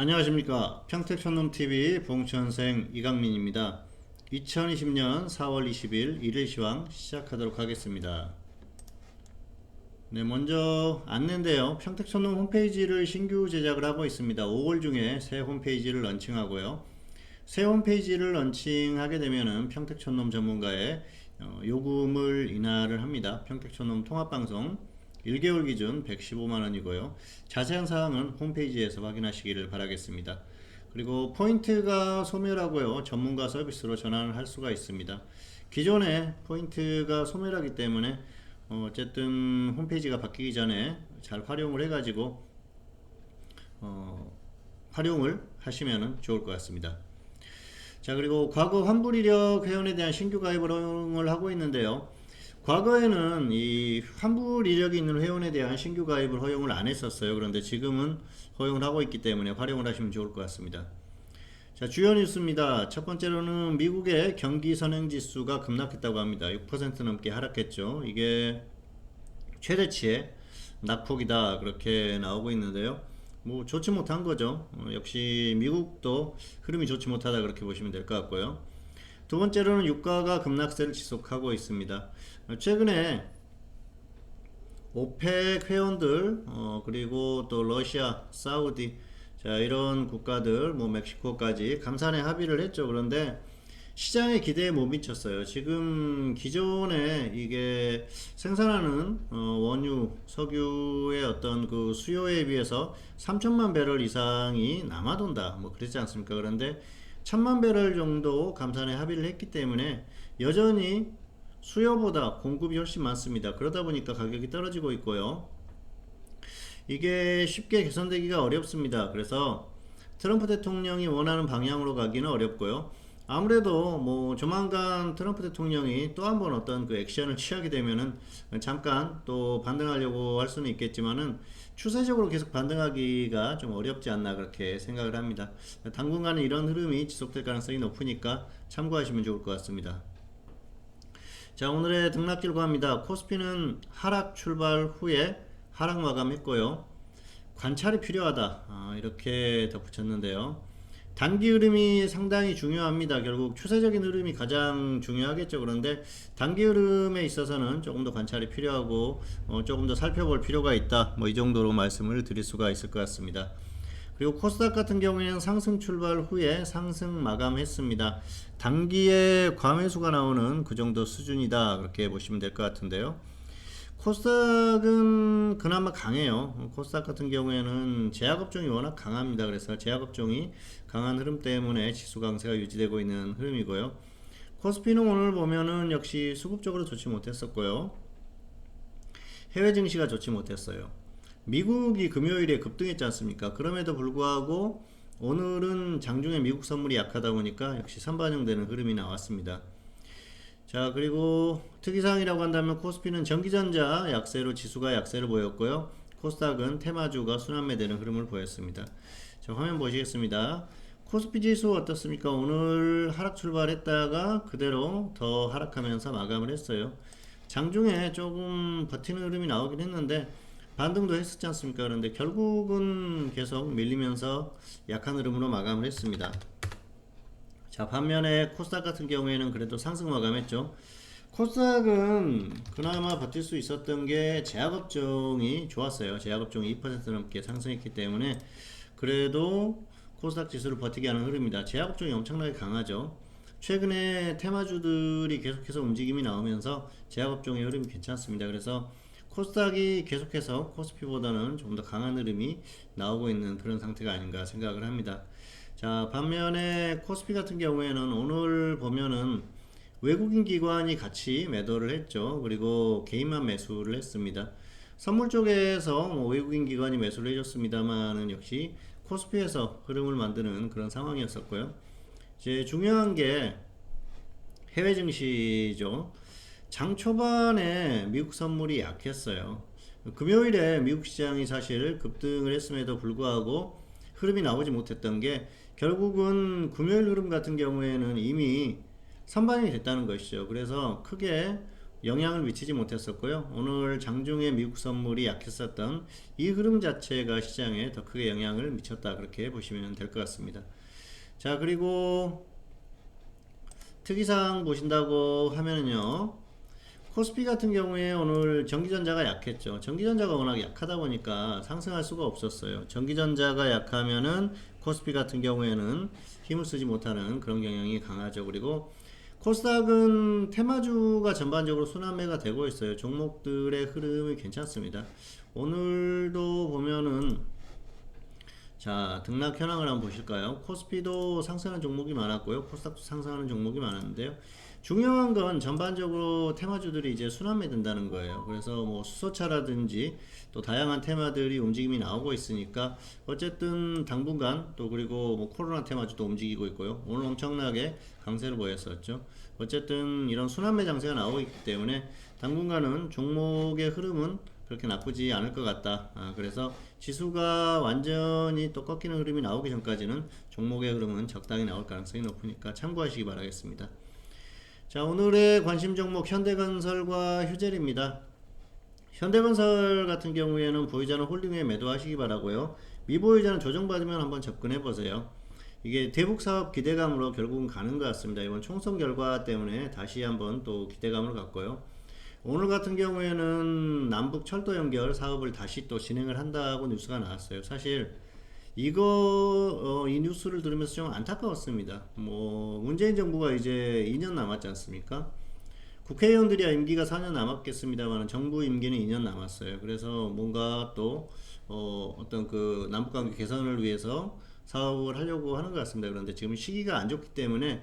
안녕하십니까. 평택촌놈TV 봉천생 이강민입니다. 2020년 4월 20일 일일 시황 시작하도록 하겠습니다. 네, 먼저 안내인데요. 평택촌놈 홈페이지를 신규 제작을 하고 있습니다. 5월 중에 새 홈페이지를 런칭하고요. 새 홈페이지를 런칭하게 되면은 평택촌놈 전문가의 요금을 인하를 합니다. 평택촌놈 통합방송 1개월 기준 115만원이고요. 자세한 사항은 홈페이지에서 확인하시기를 바라겠습니다. 그리고 포인트가 소멸하고요. 전문가 서비스로 전환을 할 수가 있습니다. 기존에 포인트가 소멸하기 때문에 어쨌든 홈페이지가 바뀌기 전에 잘 활용을 해가지고 활용을 하시면 좋을 것 같습니다. 자, 그리고 과거 환불 이력 회원에 대한 신규 가입을 허용을 하고 있는데요. 과거에는 이 환불 이력이 있는 회원에 대한 신규 가입을 허용을 안 했었어요. 그런데 지금은 허용을 하고 있기 때문에 활용을 하시면 좋을 것 같습니다. 자, 주요 뉴스입니다. 첫 번째로는 미국의 경기 선행지수가 급락했다고 합니다. 6% 넘게 하락했죠. 이게 최대치의 낙폭이다 그렇게 나오고 있는데요. 뭐 좋지 못한 거죠. 역시 미국도 흐름이 좋지 못하다 그렇게 보시면 될 것 같고요. 두 번째로는 유가가 급락세를 지속하고 있습니다. 최근에 오펙 회원들 그리고 또 러시아, 사우디 자 이런 국가들 뭐 멕시코까지 감산에 합의를 했죠. 그런데 시장의 기대에 못 미쳤어요. 지금 기존에 이게 생산하는 원유, 석유의 어떤 그 수요에 비해서 3천만 배럴 이상이 남아돈다. 뭐 그랬지 않습니까? 그런데 1000만 배럴 정도 감산에 합의를 했기 때문에 여전히 수요보다 공급이 훨씬 많습니다. 그러다 보니까 가격이 떨어지고 있고요. 이게 쉽게 개선되기가 어렵습니다. 그래서 트럼프 대통령이 원하는 방향으로 가기는 어렵고요. 아무래도 뭐 조만간 트럼프 대통령이 또 한 번 어떤 그 액션을 취하게 되면은 잠깐 또 반등하려고 할 수는 있겠지만은 추세적으로 계속 반등하기가 좀 어렵지 않나 그렇게 생각을 합니다. 당분간은 이런 흐름이 지속될 가능성이 높으니까 참고하시면 좋을 것 같습니다. 자, 오늘의 등락길과입니다. 코스피는 하락 출발 후에 하락 마감했고요. 관찰이 필요하다 이렇게 덧붙였는데요. 단기 흐름이 상당히 중요합니다. 결국 추세적인 흐름이 가장 중요하겠죠. 그런데 단기 흐름에 있어서는 조금 더 관찰이 필요하고 조금 더 살펴볼 필요가 있다. 뭐 이 정도로 말씀을 드릴 수가 있을 것 같습니다. 그리고 코스닥 같은 경우에는 상승 출발 후에 상승 마감했습니다. 단기에 과매수가 나오는 그 정도 수준이다 그렇게 보시면 될 것 같은데요. 코스닥은 그나마 강해요. 코스닥 같은 경우에는 제약업종이 워낙 강합니다. 그래서 제약업종이 강한 흐름 때문에 지수 강세가 유지되고 있는 흐름이고요. 코스피는 오늘 보면은 역시 수급적으로 좋지 못했었고요. 해외 증시가 좋지 못했어요. 미국이 금요일에 급등했지 않습니까? 그럼에도 불구하고 오늘은 장중에 미국 선물이 약하다 보니까 역시 선반영되는 흐름이 나왔습니다. 자, 그리고 특이사항이라고 한다면 코스피는 전기전자 약세로 지수가 약세를 보였고요. 코스닥은 테마주가 순환매되는 흐름을 보였습니다. 자, 화면 보시겠습니다. 코스피 지수 어떻습니까? 오늘 하락 출발했다가 그대로 더 하락하면서 마감을 했어요. 장중에 조금 버티는 흐름이 나오긴 했는데 반등도 했었지 않습니까? 그런데 결국은 계속 밀리면서 약한 흐름으로 마감을 했습니다. 자, 반면에 코스닥 같은 경우에는 그래도 상승 마감했죠. 코스닥은 그나마 버틸 수 있었던 게 제약업종이 좋았어요. 제약업종이 2% 넘게 상승했기 때문에 그래도 코스닥 지수를 버티게 하는 흐름입니다. 제약업종이 엄청나게 강하죠. 최근에 테마주들이 계속해서 움직임이 나오면서 제약업종의 흐름이 괜찮습니다. 그래서 코스닥이 계속해서 코스피보다는 좀 더 강한 흐름이 나오고 있는 그런 상태가 아닌가 생각을 합니다. 자, 반면에 코스피 같은 경우에는 오늘 보면은 외국인 기관이 같이 매도를 했죠. 그리고 개인만 매수를 했습니다. 선물 쪽에서 뭐 외국인 기관이 매수를 해줬습니다만은 역시 코스피에서 흐름을 만드는 그런 상황이었었고요. 이제 중요한 게 해외 증시죠. 장 초반에 미국 선물이 약했어요. 금요일에 미국 시장이 사실 급등을 했음에도 불구하고 흐름이 나오지 못했던 게 결국은 금요일 흐름 같은 경우에는 이미 선반영이 됐다는 것이죠. 그래서 크게 영향을 미치지 못했었고요. 오늘 장중에 미국 선물이 약했었던 이 흐름 자체가 시장에 더 크게 영향을 미쳤다, 그렇게 보시면 될 것 같습니다. 자, 그리고 특이사항 보신다고 하면은요, 코스피 같은 경우에 오늘 전기전자가 약했죠. 전기전자가 워낙 약하다 보니까 상승할 수가 없었어요. 전기전자가 약하면은 코스피 같은 경우에는 힘을 쓰지 못하는 그런 경향이 강하죠. 그리고 코스닥은 테마주가 전반적으로 순환매가 되고 있어요. 종목들의 흐름이 괜찮습니다. 오늘도 보면은, 자, 등락 현황을 한번 보실까요? 코스피도 상승하는 종목이 많았고요. 코스닥도 상승하는 종목이 많았는데요. 중요한 건 전반적으로 테마주들이 이제 순환매 된다는 거예요. 그래서 뭐 수소차라든지 또 다양한 테마들이 움직임이 나오고 있으니까 어쨌든 당분간, 또 그리고 뭐 코로나 테마주도 움직이고 있고요. 오늘 엄청나게 강세를 보였었죠. 어쨌든 이런 순환매 장세가 나오고 있기 때문에 당분간은 종목의 흐름은 그렇게 나쁘지 않을 것 같다. 그래서 지수가 완전히 또 꺾이는 흐름이 나오기 전까지는 종목의 흐름은 적당히 나올 가능성이 높으니까 참고하시기 바라겠습니다. 자, 오늘의 관심 종목 현대건설과 휴젤입니다. 현대건설 같은 경우에는 보유자는 홀딩에 매도하시기 바라고요. 미보유자는 조정받으면 한번 접근해 보세요. 이게 대북사업 기대감으로 결국은 가는 것 같습니다. 이번 총선 결과 때문에 다시 한번 또 기대감을 갖고요. 오늘 같은 경우에는 남북 철도 연결 사업을 다시 또 진행을 한다고 뉴스가 나왔어요. 사실 이 뉴스를 들으면서 좀 안타까웠습니다. 뭐 문재인 정부가 이제 2년 남았지 않습니까? 국회의원들이야 임기가 4년 남았겠습니다만 정부 임기는 2년 남았어요. 그래서 뭔가 또 어떤 그 남북관계 개선을 위해서 사업을 하려고 하는 것 같습니다. 그런데 지금 시기가 안 좋기 때문에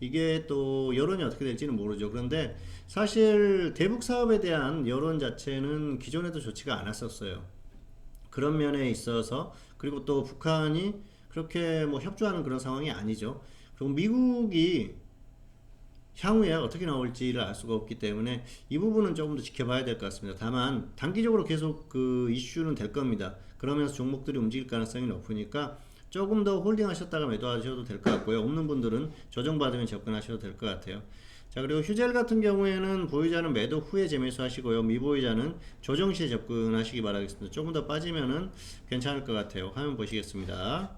이게 또 여론이 어떻게 될지는 모르죠. 그런데 사실 대북 사업에 대한 여론 자체는 기존에도 좋지가 않았었어요. 그런 면에 있어서, 그리고 또 북한이 그렇게 뭐 협조하는 그런 상황이 아니죠. 그리고 미국이 향후에 어떻게 나올지를 알 수가 없기 때문에 이 부분은 조금 더 지켜봐야 될 것 같습니다. 다만 단기적으로 계속 그 이슈는 될 겁니다. 그러면서 종목들이 움직일 가능성이 높으니까 조금 더 홀딩 하셨다가 매도하셔도 될 것 같고요. 없는 분들은 조정받으면 접근하셔도 될 것 같아요. 자, 그리고 휴젤 같은 경우에는 보유자는 매도 후에 재매수 하시고요. 미보유자는 조정 시에 접근하시기 바라겠습니다. 조금 더 빠지면은 괜찮을 것 같아요. 화면 보시겠습니다.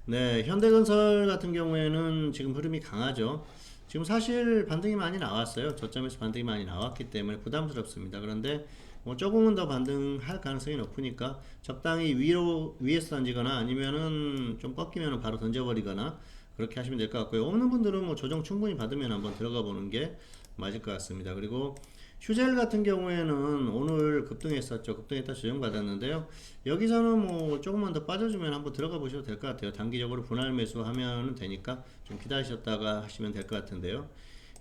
네, 현대건설 같은 경우에는 지금 흐름이 강하죠. 지금 사실 반등이 많이 나왔어요. 저점에서 반등이 많이 나왔기 때문에 부담스럽습니다. 그런데 뭐 조금은 더 반등할 가능성이 높으니까 적당히 위에서 던지거나 아니면은 좀 꺾이면 바로 던져버리거나 그렇게 하시면 될 것 같고요. 없는 분들은 뭐 조정 충분히 받으면 한번 들어가 보는 게 맞을 것 같습니다. 그리고 휴젤 같은 경우에는 오늘 급등했었죠. 급등했다 조정받았는데요. 여기서는 뭐 조금만 더 빠져주면 한번 들어가 보셔도 될 것 같아요. 단기적으로 분할 매수하면 되니까 좀 기다리셨다가 하시면 될 것 같은데요.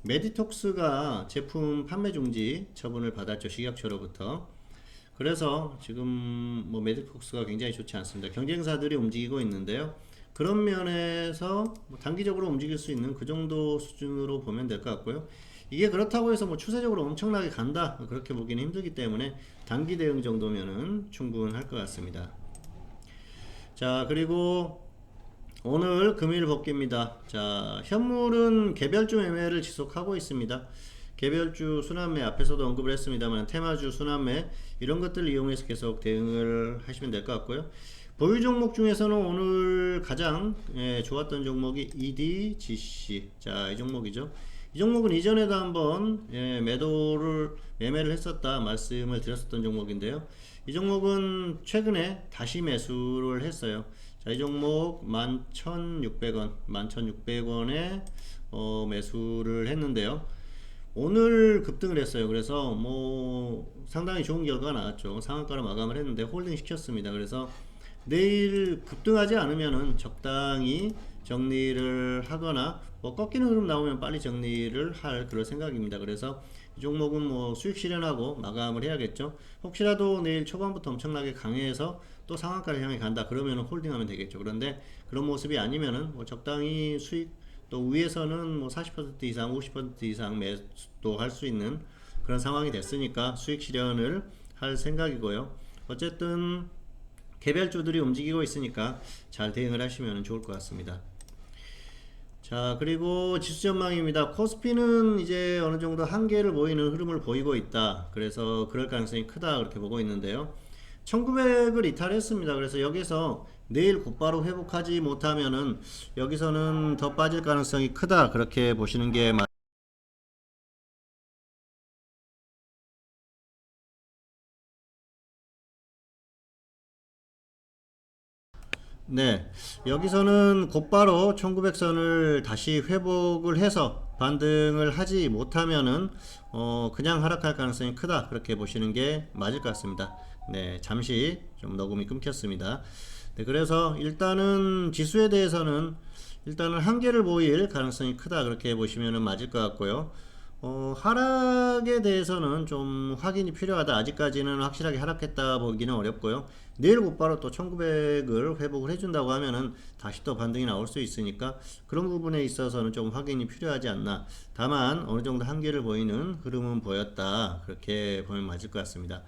메디톡스가 제품 판매 중지 처분을 받았죠. 식약처로부터. 그래서 지금 뭐 메디톡스가 굉장히 좋지 않습니다. 경쟁사들이 움직이고 있는데요. 그런 면에서 뭐 단기적으로 움직일 수 있는 그 정도 수준으로 보면 될 것 같고요. 이게 그렇다고 해서 뭐 추세적으로 엄청나게 간다, 그렇게 보기는 힘들기 때문에 단기 대응 정도면은 충분할 것 같습니다. 자, 그리고 오늘 금일 복귀입니다. 자, 현물은 개별주 매매를 지속하고 있습니다. 개별주 순환매 앞에서도 언급을 했습니다만 테마주 순환매 이런 것들을 이용해서 계속 대응을 하시면 될 것 같고요. 보유 종목 중에서는 오늘 가장 좋았던 종목이 EDGC. 자, 이 종목이죠. 이 종목은 이전에도 한번 매매를 했었다 말씀을 드렸었던 종목인데요. 이 종목은 최근에 다시 매수를 했어요. 자, 이 종목 11,600원, 11,600원에 매수를 했는데요. 오늘 급등을 했어요. 그래서 뭐 상당히 좋은 결과가 나왔죠. 상한가로 마감을 했는데 홀딩 시켰습니다. 그래서 내일 급등하지 않으면은 적당히 정리를 하거나 뭐 꺾이는 흐름 나오면 빨리 정리를 할 그럴 생각입니다. 그래서 이 종목은 뭐 수익 실현하고 마감을 해야겠죠. 혹시라도 내일 초반부터 엄청나게 강해서 또 상한가를 향해 간다 그러면 홀딩하면 되겠죠. 그런데 그런 모습이 아니면은 뭐 적당히 수익, 또 위에서는 뭐 40% 이상 50% 이상 매도 할 수 있는 그런 상황이 됐으니까 수익 실현을 할 생각이고요. 어쨌든 개별주들이 움직이고 있으니까 잘 대응을 하시면 좋을 것 같습니다. 자, 그리고 지수 전망입니다. 코스피는 이제 어느 정도 한계를 보이는 흐름을 보이고 있다. 그래서 그럴 가능성이 크다. 그렇게 보고 있는데요. 1900을 이탈했습니다. 그래서 여기서 내일 곧바로 회복하지 못하면은 여기서는 더 빠질 가능성이 크다. 그렇게 보시는 게 네, 여기서는 곧바로 1900선을 다시 회복을 해서 반등을 하지 못하면은 그냥 하락할 가능성이 크다. 그렇게 보시는 게 맞을 것 같습니다. 네, 잠시 좀 녹음이 끊겼습니다. 네, 그래서 일단은 지수에 대해서는 일단은 한계를 보일 가능성이 크다. 그렇게 보시면은 맞을 것 같고요. 하락에 대해서는 좀 확인이 필요하다. 아직까지는 확실하게 하락했다 보기는 어렵고요. 내일 곧바로 또 1900을 회복을 해준다고 하면은 다시 또 반등이 나올 수 있으니까 그런 부분에 있어서는 좀 확인이 필요하지 않나. 다만 어느 정도 한계를 보이는 흐름은 보였다. 그렇게 보면 맞을 것 같습니다.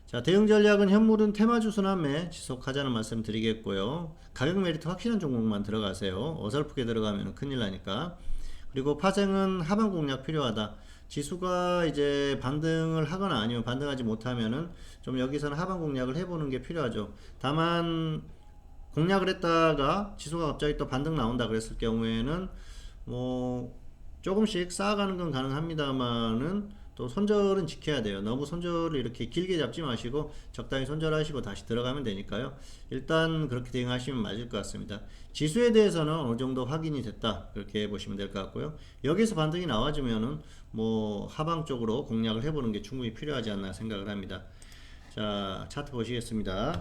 자, 대응 전략은 현물은 테마주 순환매 지속하자는 말씀 드리겠고요. 가격 메리트 확실한 종목만 들어가세요. 어설프게 들어가면 큰일 나니까. 그리고 파생은 하방 공략 필요하다. 지수가 이제 반등을 하거나 아니면 반등하지 못하면은 좀 여기서는 하방 공략을 해보는 게 필요하죠. 다만 공략을 했다가 지수가 갑자기 또 반등 나온다 그랬을 경우에는 뭐 조금씩 쌓아가는 건 가능합니다만은 또 손절은 지켜야 돼요. 너무 손절을 이렇게 길게 잡지 마시고 적당히 손절하시고 다시 들어가면 되니까요. 일단 그렇게 대응하시면 맞을 것 같습니다. 지수에 대해서는 어느 정도 확인이 됐다. 그렇게 보시면 될 것 같고요. 여기서 반등이 나와주면은 뭐 하방 쪽으로 공략을 해보는 게 충분히 필요하지 않나 생각을 합니다. 자, 차트 보시겠습니다.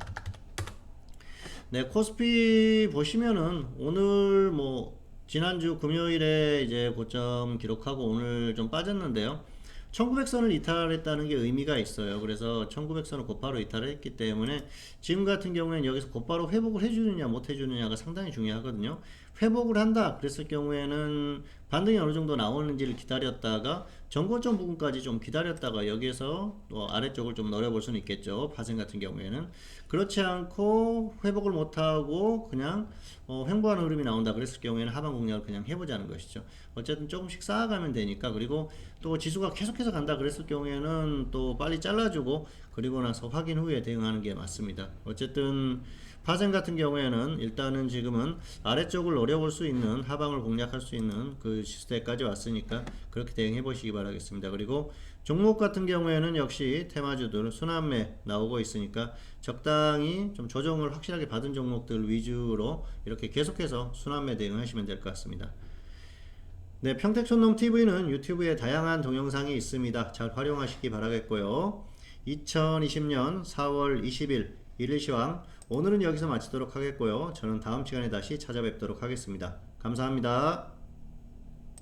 네, 코스피 보시면은 오늘 뭐 지난주 금요일에 이제 고점 기록하고 오늘 좀 빠졌는데요. 1900선을 이탈했다는 게 의미가 있어요. 그래서 1900선을 곧바로 이탈을 했기 때문에 지금 같은 경우에는 여기서 곧바로 회복을 해주느냐 못 해주느냐가 상당히 중요하거든요. 회복을 한다 그랬을 경우에는 반등이 어느 정도 나오는지를 기다렸다가 전고점 부분까지 좀 기다렸다가 여기에서 또 아래쪽을 좀 노려볼 수는 있겠죠. 파생 같은 경우에는 그렇지 않고 회복을 못하고 그냥 횡보하는 흐름이 나온다 그랬을 경우에는 하방 공략을 그냥 해보자는 것이죠. 어쨌든 조금씩 쌓아가면 되니까. 그리고 또 지수가 계속해서 간다 그랬을 경우에는 또 빨리 잘라주고 그리고 나서 확인 후에 대응하는 게 맞습니다. 어쨌든 파생 같은 경우에는 일단은 지금은 아래쪽을 노려볼 수 있는 하방을 공략할 수 있는 그 시스템까지 왔으니까 그렇게 대응해 보시기 바라겠습니다. 그리고 종목 같은 경우에는 역시 테마주들 순환매 나오고 있으니까 적당히 좀 조정을 확실하게 받은 종목들 위주로 이렇게 계속해서 순환매 대응하시면 될 것 같습니다. 네, 평택촌놈TV는 유튜브에 다양한 동영상이 있습니다. 잘 활용하시기 바라겠고요. 2020년 4월 20일 일일시황 오늘은 여기서 마치도록 하겠고요. 저는 다음 시간에 다시 찾아뵙도록 하겠습니다. 감사합니다.